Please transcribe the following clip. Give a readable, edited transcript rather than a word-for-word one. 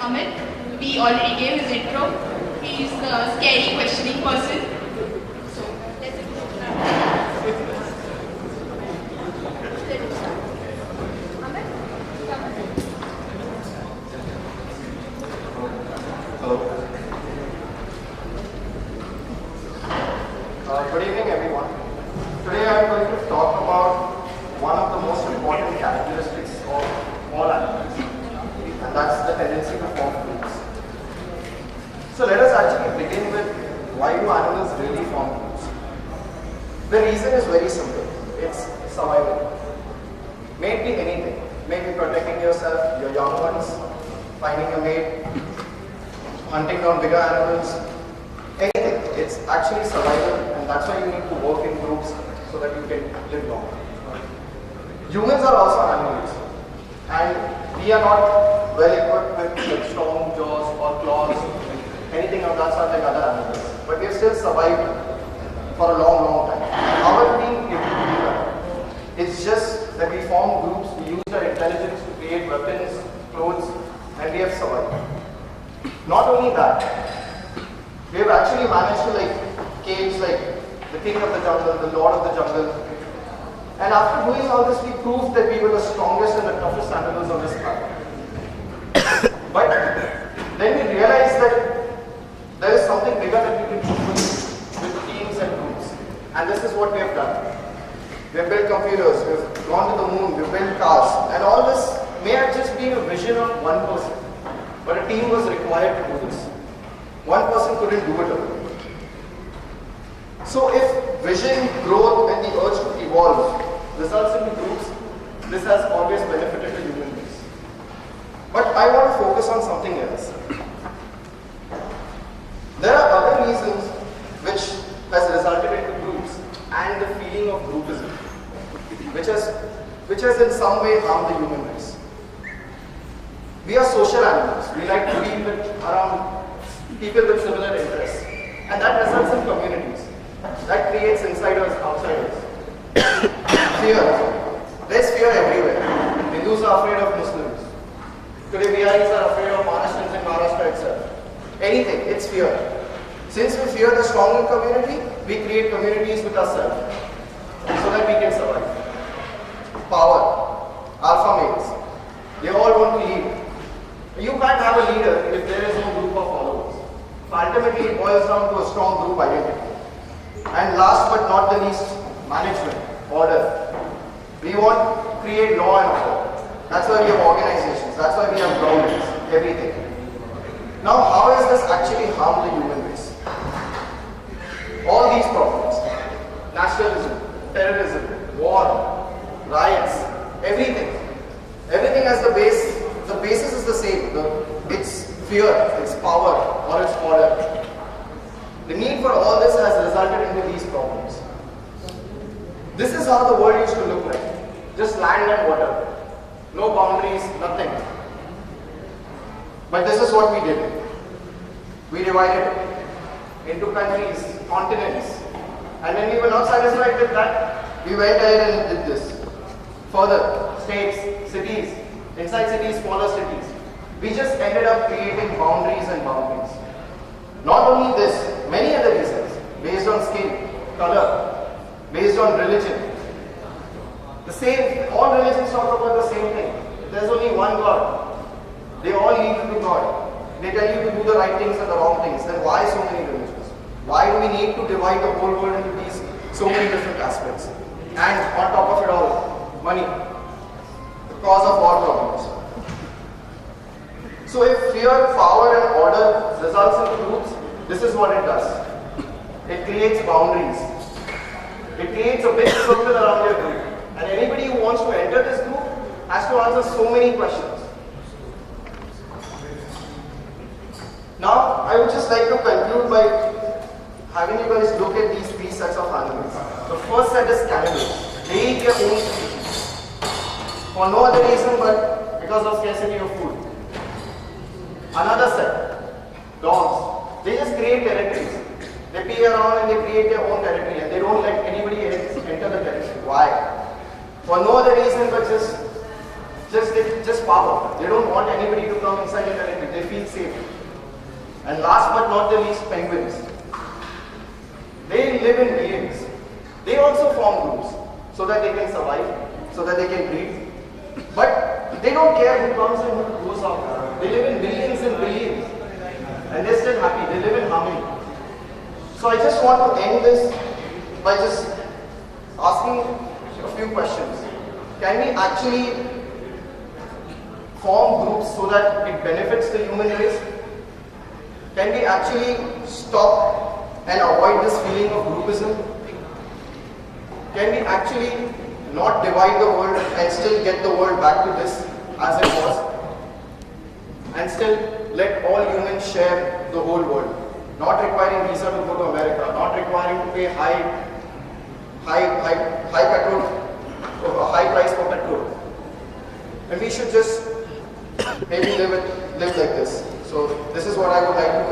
Amit. We already gave his intro. He's the scary questioning person. So, let's start. Amit, come on. Hello. Good evening, everyone. Today I am going to talk about one of the most important characteristics of all animals, and that's the tendency to form groups. So let us actually begin with why do animals really form groups? The reason is very simple. It's survival. May it be anything. Maybe protecting yourself, your young ones, finding a mate, hunting down bigger animals, anything. It's actually survival, and that's why you need to work in groups so that you can live long. Humans are also animals, and we are not well equipped with like strong jaws or claws, anything of that sort like other animals. But we have still survived for a long, long time. How have we been able to do that? It's just that we form groups, we use our intelligence to create weapons, clothes, and we have survived. Not only that, we have actually managed to cage the king of the jungle, the lord of the jungle. And after doing all this, we proved that we were the strongest and the toughest animals on this planet. But then we realized that there is something bigger that we can do with teams and groups. And this is what we have done. We have built computers, we have gone to the moon, we have built cars. And all this may have just been a vision of one person. But a team was required to do this. One person couldn't do it alone. So if vision, growth, and the urge to evolve results into groups, this has always benefited the human race. But I want to focus on something else. There are other reasons which has resulted into groups and the feeling of groupism, which has in some way harmed the human race. We are social animals. We like to be around people with similar interests, and that results in communities. That creates insiders, outsiders. Fear. There's fear everywhere. Hindus are afraid of Muslims. Today Biharis are afraid of Maharashtrians in Maharashtra itself. Anything, it's fear. Since we fear the stronger community, we create communities with ourselves so that we can survive. Power. Alpha males. They all want to lead. You can't have a leader if there is no group of followers. So ultimately it boils down to a strong group identity. And last but not the least, management, order. We want to create law and order. That's why we have organizations, that's why we have governments, everything. Now how has this actually harmed the human race? All these problems, nationalism, terrorism, war, riots, everything. Everything has the basis is the same. It's fear, it's power, or it's order. The need for all this has resulted into these problems. This is how the world used to look like. Just land and water. No boundaries, nothing. But this is what we did. We divided it into countries, continents. And when we were not satisfied with that, we went ahead and did this. Further, states, cities, inside cities, smaller cities. We just ended up creating boundaries and boundaries. Not only this, many other reasons, based on skin, color, based on religion. All religions talk about the same thing. There's only one God. They all lead you to God. They tell you to do the right things and the wrong things. Then why so many religions? Why do we need to divide the whole world into these so many different aspects? And on top of it all, money. The cause of all problems. So if fear, power and order results into groups, this is what it does. It creates boundaries. It creates a big circle around your group. And anybody who wants to enter this group has to answer so many questions. Now, I would just like to conclude by having you guys look at these three sets of animals. The first set is cannibals. They eat their own species. For no other reason but because of scarcity of food. Another set, dogs. They just create territories. They pee around and they create their own territory and they don't let anybody else enter the territory. Why? For no other reason but just power. They don't want anybody to come inside the territory. They feel safe. And last but not the least, penguins. They live in millions. They also form groups so that they can survive, so that they can breed. But they don't care who comes and who goes out. They live in millions and billions. And they're still happy. They live in harmony. So I just want to end this by just asking a few questions. Can we actually form groups so that it benefits the human race? Can we actually stop and avoid this feeling of groupism? Can we actually not divide the world and still get the world back to this as it was? And still let all humans share the whole world? Not requiring visa to go to America, not requiring to pay high price for petrol. And we should just maybe live like this. So this is what I would like to